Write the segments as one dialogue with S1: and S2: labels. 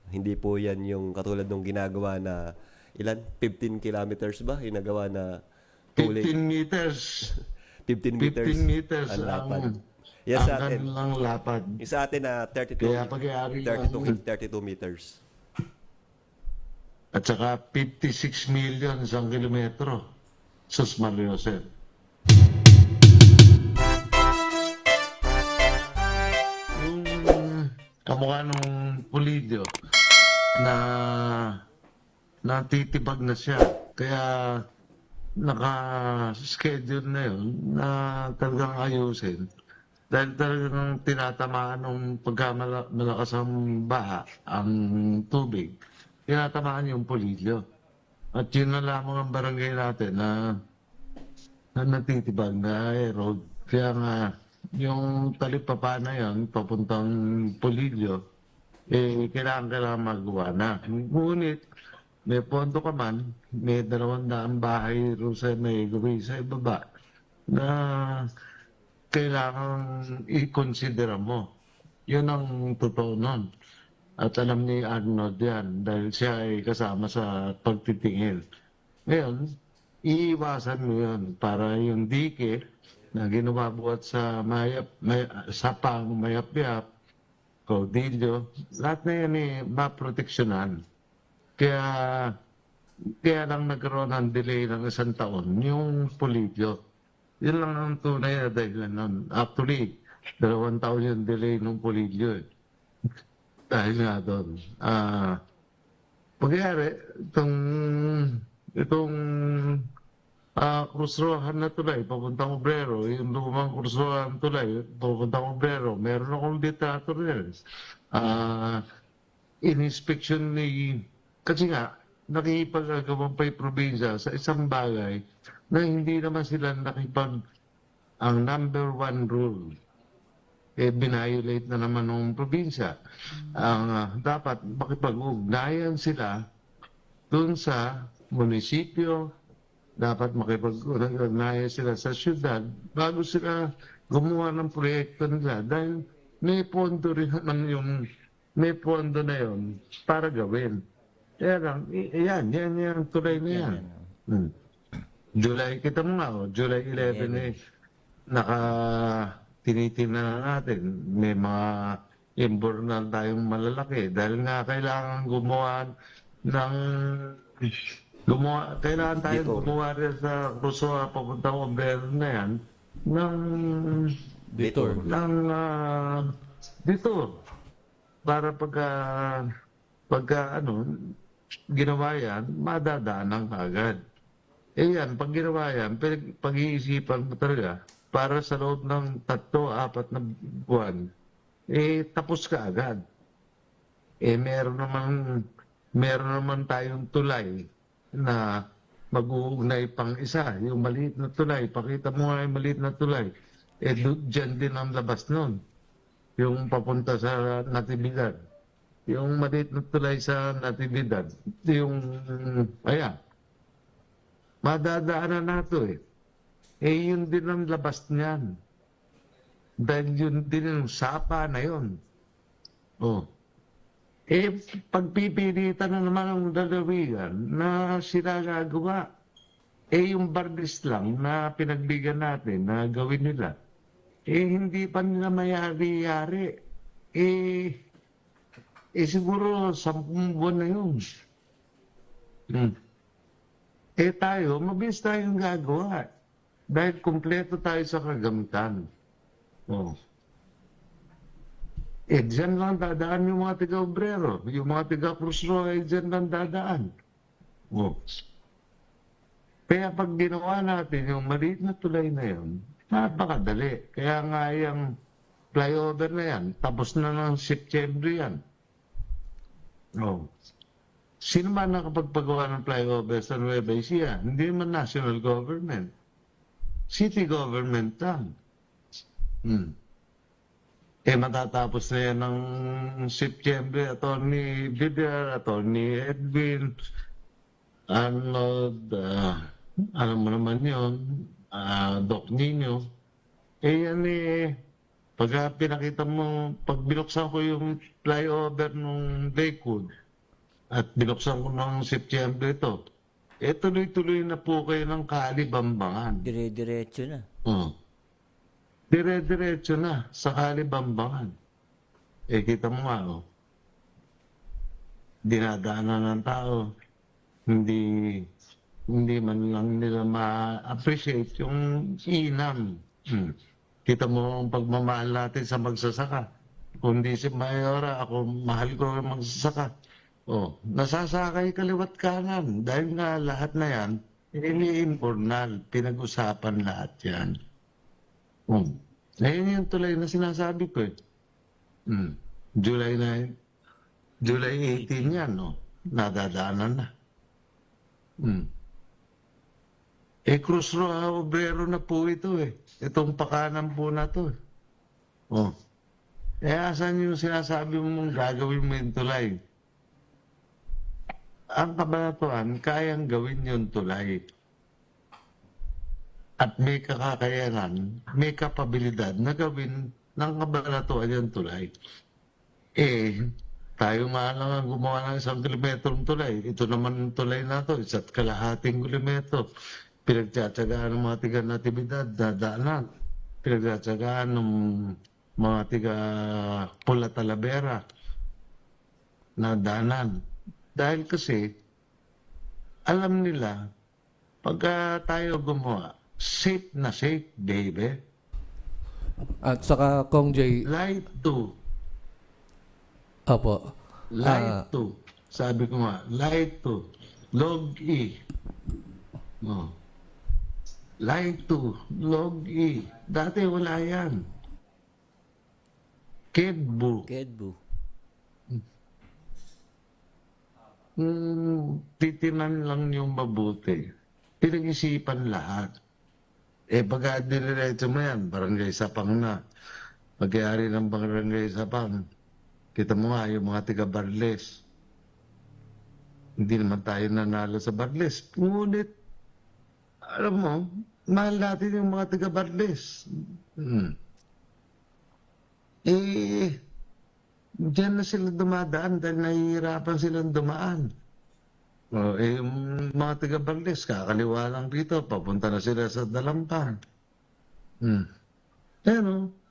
S1: Hindi po yan yung katulad nung ginagawa na ilan? 15 kilometers ba? Yung nagawa na
S2: 15
S1: 2 lane,
S2: meters.
S1: 15
S2: 15
S1: meters
S2: meters
S1: ang lapad. Yan
S2: ang
S1: sa atin.
S2: kanilang lapad.
S1: Yung sa atin na
S2: Kaya
S1: 32,
S2: pag-aari
S1: 32,
S2: yan.
S1: 32 meters.
S2: At saka 56 million isang kilometro. Sus Mariosep. Yung kamukha nung Pulido na natitibag na siya. Kaya naka-schedule na yun na talagang ayusin. Dahil talagang tinatamaan ng pagkamalakas ang baha, ang tubig, tinatamaan yung Pulido. At yun na lamang ang barangay natin na natitibag na road. Kaya nga, yung talipapa na yun, papuntang Polillo, kailangan magawa na. Ngunit, may pondo ka man, may 200 bahay rin sa may gawin sa ibaba na kailangan i-consider mo. Yun ang totoo nun. At alam ni Arnold yan dahil siya ay kasama sa pagtitingin. Ngayon, iiwasan mo yun para yung dike na ginawa buhat sa sapang mayap-yap, caudillo, lahat na yan maproteksyonan. Kaya lang nagkaroon ng delay ng 1 taon yung Polillo. Yun lang ang tunay na dahilan nun. Actually, 2 taon yung delay ng Polillo. Dahil nga doon. Pagyari, itong Cruzrohan na tulay, papuntang Obrero, yung lumang Cruzrohan tulay, papuntang Obrero, meron akong litrato rin. In-inspection ni, kasi nga, nakipag-agawang pa yung probinsya sa isang bagay na hindi naman sila ang number 1 rule. Binayolate na naman ng probinsya. Dapat makipag-ugnayan sila dun sa munisipyo, dapat makipag-ugnayan sila sa syudad bago sila gumawa ng proyekto nila dahil may pondo rin naman may pondo na yun para gawin. Kaya lang, yan yung tulay na yan. July, kita mo nga, July 11 tinitingnan na natin, may mga imbornal tayong malalaki dahil nga kailangan kailangan tayong gumawa rin sa Rosoa papuntang Obrero na yan
S1: Detour.
S2: detour para pagka ginawa yan, madadaanan agad. Yan, pag ginawa yan, pag-iisipan mo talaga, para sa loob ng 3-4 na buwan, tapos ka agad. Meron naman tayong tulay na mag-uugnay pang isa. Yung maliit na tulay, pakita mo nga yung maliit na tulay. Dyan din ang labas nun. Yung papunta sa Natividad. Yung maliit na tulay sa Natividad. Madadaanan na ito yun din ang labas niyan. Dahil yun din ang sapa na yun. Pagpipilitan na naman ang dalawigan na sila gagawa. Yung bardis lang na pinagbigyan natin na gawin nila, hindi pa nila mayari-yari. Siguro 10 buwan na yun. Tayo, mabilis tayong gagawa. Dahil kumpleto tayo sa kagamitan. Dyan lang dadaan yung mga taga-Obrero. Yung mga taga-Cruzroa, dyan lang dadaan. Kaya pag ginawa natin yung maliit na tulay na yun, napakadali. Kaya nga yung flyover na yan, tapos na ng September yan. Sino man nakapagpagawa ng flyover sa Nueva Ecija? Hindi man national government. City government lang. Matatapos na yan ng September, Attorney Bidder, Attorney Edwin, Arnold, alam mo naman yun, Doc Nino. Yan Pagka pinakita mo, pag binuksan ko yung flyover nung Lakewood at binuksan ko ng September ito, tuloy-tuloy na po kayo ng Kalibambangan.
S3: Dire-diretso na.
S2: Oh. Dire-diretso na sa Kalibambangan. Kita mo nga, dinadaanan ng tao. Hindi man lang nila ma-appreciate yung inam. Kita mo ang pagmamahal natin sa magsasaka. Kung di si Mayora, ako mahal ko ang magsasaka. Nasasakay kaliwat kanan. Dahil nga lahat na yan, ini-informal. Pinag-usapan lahat yan. Ayun yung tulay na sinasabi ko . July 18 yan, nadadaanan na. Cruz Roja Obrero na po ito . Itong pakanan po na to . Asan yung sinasabi mong gagawin mo yung tulay? Ang Kabanatuan, kayang gawin yung tulay. At may kakakayanan, may kapabilidad na gawin ng Kabanatuan yung tulay. Tayo nga lang ang gumawa ng 1 kilometrong tulay. Ito naman yung tulay na to, 1.5 kilometro. Pinagtsatsagaan ng mga tiga Natividad, dadaanan. Pinagtsatsagaan ng mga tiga Pula Talavera, nadaanan. Dahil kasi, alam nila, pagka tayo gumawa, safe na safe, baby.
S4: At saka, Kong Jay,
S2: Light to.
S4: opo.
S2: Light to. Sabi ko nga, light to. Log E. Light to. Log E. Dati wala yan. Kedbu. Titinan lang yung mabuti. Pinag-isipan lahat. Pagka diniretso mo yan, barangay Sapang na. Pag-iari ng barangay Sapang, kita mo nga yung mga tiga-Barles. Hindi naman tayo nanalo sa Barles. Ngunit, alam mo, mahal natin yung mga taga-Barles. Diyan na sila dumadaan dahil nahihirapan silang dumaan. Yung mga taga-Barles, kakaliwa lang dito, papunta na sila sa Dalampang.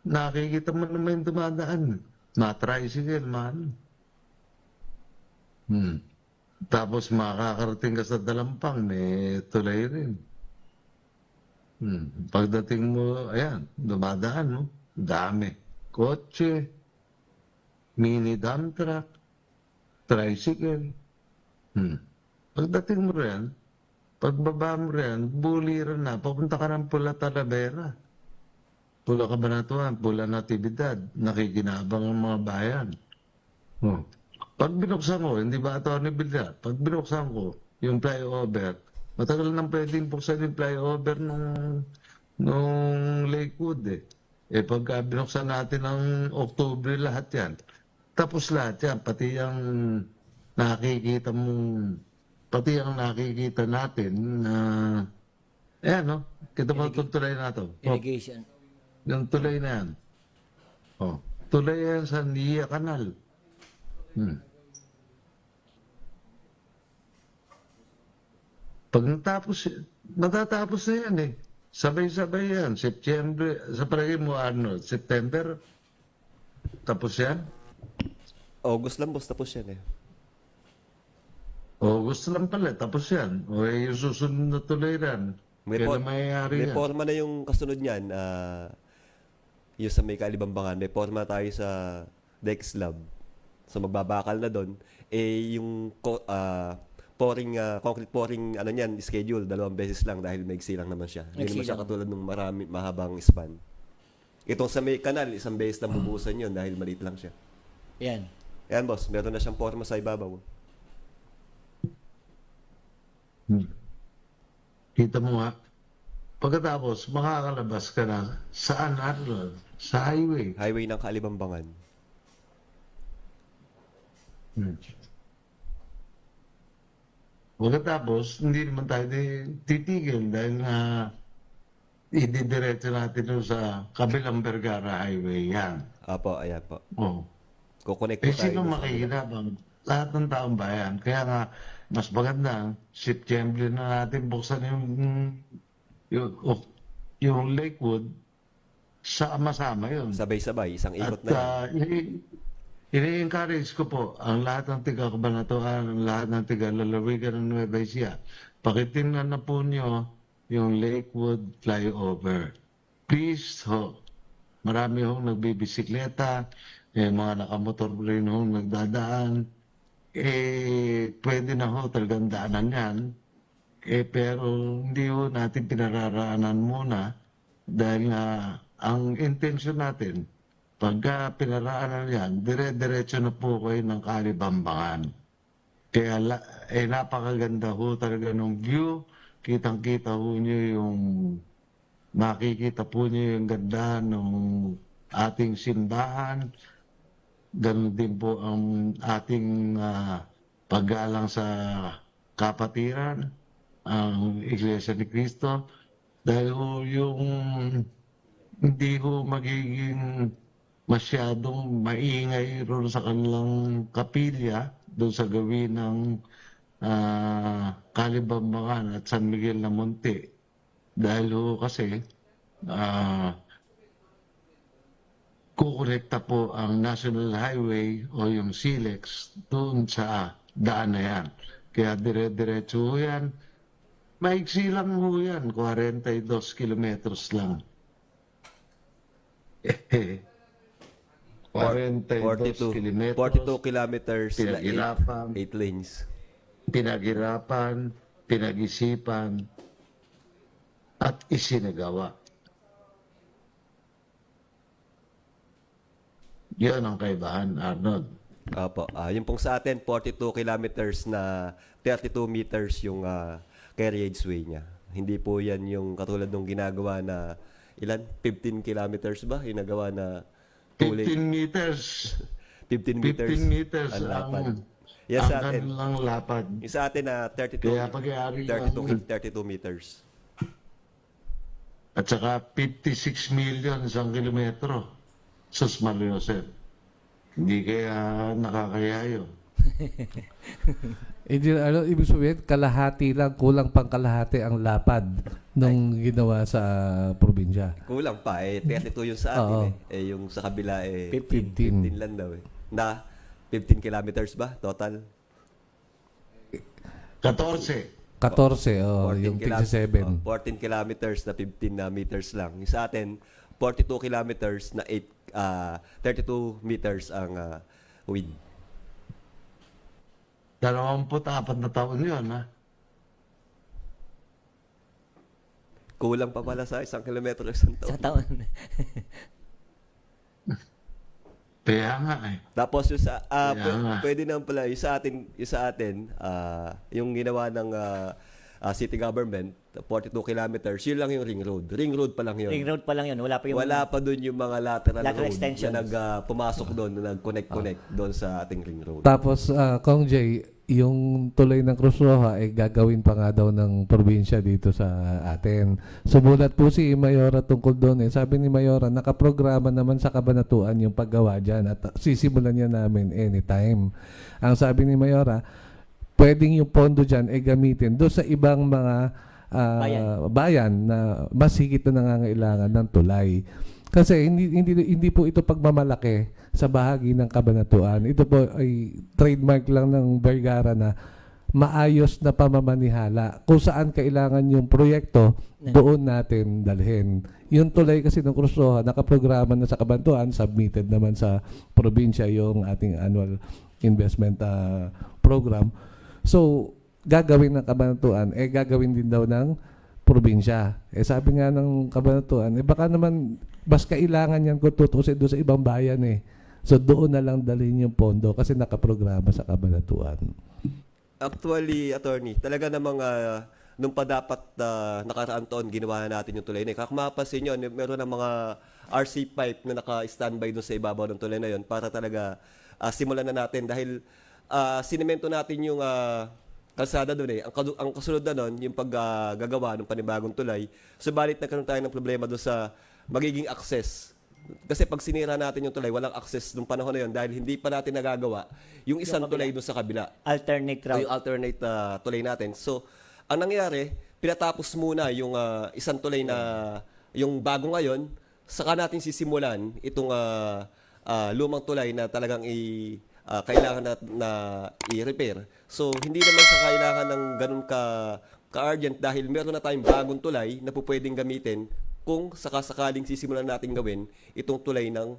S2: Nakikita mo naman yung dumadaan. Ma-tricycle, man. Tapos makakarating ka sa Dalampang, may tulay rin. Pagdating mo, ayan, dumadaan, no? Dami. Kotse, mini dump truck, tricycle. Pagdating mo rin, pagbaba mo rin, buliran na, papunta ka ng Pula Talavera. Pula Cabanatuan, Pula Natividad, nakikinabang ang mga bayan. Pag binuksan ko, hindi ba ito Villar? Pag binuksan ko yung flyover, matagal nang pwedeng buksan yung flyover nung Lakewood . Pagka binuksan natin ng October lahat yan, tapos lahat yan, pati yung nakikita natin na, kita mo itong tulay na ito.
S3: Irrigation.
S2: Yung tulay na yan. Tulay yan sa Nia Canal. Pag matatapos na yan . Sabay-sabay yan. September, sa palagay mo, September, tapos yan?
S1: August lang, boss, tapos yan .
S2: August lang pala, tapos yan. Yung susunod na tulay rin. Kailan mayayari
S1: may
S2: yan?
S1: forma na yung kasunod niyan, yung sa may Kalibambangan, may forma tayo sa Dex Lab. So magbabakal na doon. Yung concrete pouring niyan, schedule 2 beses lang dahil maigsi lang naman siya. Hindi naman siya katulad ng mahabang span. Itong sa may kanal, 1 beses lang bubusan yun dahil maliit lang siya.
S3: Yan.
S1: Yan, boss, meron na siyang forma sa ibabaw.
S2: Kita mo nga, pagkatapos makakalabas ka na saan sa highway.
S1: Highway ng Kalibambangan.
S2: Pagkatapos, hindi naman tayo titigil dahil nga ididiretso natin doon sa kabilang Vergara Highway yan.
S1: Apo, ayan po.
S2: Oh.
S1: Kukonect po tayo.
S2: Sino
S1: dun sa-
S2: makikinabang? Lahat ng taong bayan. Kaya nga, mas maganda, September na natin buksan yung Lakewood, sama-sama yun.
S1: Sabay-sabay, isang ikot
S2: At
S1: na yan.
S2: ini-encourage ko po ang lahat ng taga-Kabanatuan, ang lahat ng taga-lalawigan ng Nueva Ecija, pakitingnan na po nyo yung Lakewood flyover. Please ho, marami hong nagbibisikleta, mga nakamotor rin hong nagdadaan, pwede na ho talagang daanan yan, pero hindi ho natin pinararaanan muna dahil ang intention natin, pagka pinaraanan yan, dire-diretso na po kayo ng Kalibambangan. Kaya napakaganda ho talaga ng view. Kitang-kita ho nyo yung, makikita po nyo yung ganda ng ating simbahan. Ganun din po ang ating paggalang sa kapatiran, ang Iglesia ni Cristo. Dahil ho yung hindi ho magiging masyadong maingay ron sa kanilang kapilya doon sa gawin ng Kalibambangan at San Miguel na Monte. Dahil ho kasi kukonekta po ang National Highway o yung SILEX doon sa daan na yan. Kaya dire-diretso ho yan. Maiksi lang ho yan, 42 kilometers lang. 42 kilometers.
S1: 42 kilometers na
S2: Pinaghirapan,
S1: 8 lanes.
S2: pinaghirapan, pinag-isipan, at isinagawa. Yan ang kaibahan, Arnold.
S1: Apo. Yung pong sa atin, 42 kilometers na 32 meters yung carriageway niya. Hindi po yan yung katulad ng ginagawa na ilan? 15 kilometers ba? Yung nagawa na
S2: 15 meters.
S1: 15 meters.
S2: 15 meters
S1: ang lapad.
S2: ang
S1: Yan sa atin.
S2: kanilang lapad.
S1: Yung sa atin na 32,
S2: Kaya pag-aari
S1: 32 meters.
S2: At saka 56 million isang kilometro. Sus Mario Josep. Hindi kaya nakakaya yun.
S4: Ibig sabihin, kalahati lang, kulang pang kalahati ang lapad nung ginawa sa probinsya.
S1: Kulang pa. 32 yung sa atin
S4: Oo.
S1: yung sa kabila
S4: 15.
S1: 15 lang daw Na 15 kilometers ba total?
S2: 14.
S4: 14,
S1: 14
S4: yung
S1: kilo-
S4: 57.
S1: 14 kilometers na 15 na meters lang. Yung sa atin, 42 kilometers na 32 meters ang width.
S2: 24 na taon yun, ha?
S1: Kulang pa pala sa 1 kilometro isang
S3: Sa
S1: taon.
S3: taon.
S2: Kaya nga eh.
S1: Tapos yung sa
S2: Kaya nga.
S1: pwede naman pala yung sa atin yung ginawa ng city government 42 kilometers, yun lang yung ring road. Ring road pa lang yun.
S3: Ring road pa lang yun. Wala pa yung...
S1: Wala pa doon yung mga lateral
S3: Lateral
S1: road
S3: extensions.
S1: na pumasok doon, na nag-connect doon sa ating ring road.
S4: Tapos, Kong Jay, yung tuloy ng Cruz Roja ay gagawin pa nga daw ng probinsya dito sa atin. Sumulat po si Mayora tungkol doon. Sabi ni Mayora, nakaprograma naman sa Kabanatuan yung paggawa dyan at sisimulan niya namin anytime. Ang sabi ni Mayora, pwedeng yung pondo dyan ay gamitin doon sa ibang mga bayan na mas higit na nangangailangan ng tulay. Kasi hindi po ito pagmamalaki sa bahagi ng Kabanatuan. Ito po ay trademark lang ng Vergara na maayos na pamamanihala. Kung saan kailangan yung proyekto, doon natin dalhin. Yung tulay kasi ng Cruz Roja, nakaprograma na sa Kabanatuan, submitted naman sa probinsya yung ating annual investment program. So, gagawin ng Kabanatuan, gagawin din daw ng probinsya. Sabi nga ng Kabanatuan, baka naman mas kailangan yan kung tutusin doon sa ibang bayan So doon na lang dalhin yung pondo kasi nakaprograma sa Kabanatuan.
S1: Actually, attorney, talaga namang nung pa dapat nakaraan taon ginawa na natin yung tulay na yun. Kung mapapansin nyo, meron ng mga RC pipe na naka-standby doon sa ibabaw ng tulay na yun para talaga simulan na natin dahil sinemento natin yung kalsada doon eh. Ang kasunod na doon, yung paggagawa ng panibagong tulay. Subalit nagkaroon tayo ng problema doon sa magiging access. Kasi pag sinira natin yung tulay, walang access nung panahon na yun dahil hindi pa natin nagagawa yung isang tulay doon sa kabila.
S3: Alternate
S1: O
S3: route.
S1: yung alternate tulay natin. So, ang nangyari, pinatapos muna yung isang tulay na yung bago ngayon, saka natin sisimulan itong lumang tulay na talagang kailangan na i-repair. So, hindi naman sa kailangan ng ganun ka-urgent dahil meron na tayong bagong tulay na pwedeng gamitin kung sakasakaling sisimulan natin gawin itong tulay ng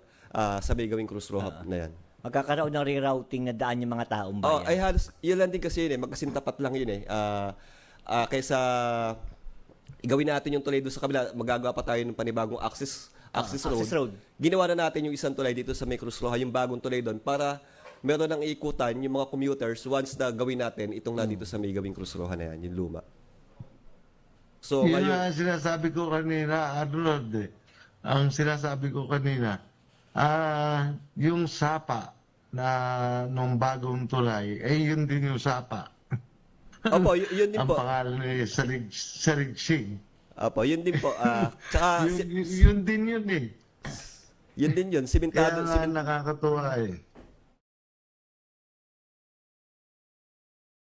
S1: sa may gawing Cruz Roja na yan.
S3: Magkakaroon ng rerouting na daan yung mga taong
S1: Oh,
S3: bayan.
S1: ay halos, yun lang din kasi yun eh, magkasintapat lang yun eh. Kaysa gawin natin yung tulay doon sa kabila, magagawa pa tayo ng panibagong access road.
S3: road.
S1: Ginawa na natin yung isang tulay dito sa may Cruz Roja, yung bagong tulay doon, para meron ng ikutan yung mga commuters once na gawin natin itong nandito sa may gawing Cruz Roja na yan, yung luma. So,
S2: Yun
S1: ngayon,
S2: nga ang sinasabi ko kanina, Arnold. Ang sinasabi ko kanina, yung sapa na nung bagong tulay, yun din yung sapa.
S1: opo, yun din
S2: Ang
S1: po.
S2: pangalan ay Sarigsing.
S1: Opo, yun din po. Tsaka,
S2: Yun din yun eh.
S1: yun din yun,
S2: Kaya
S1: simentado,
S2: nga nakakatuwa eh.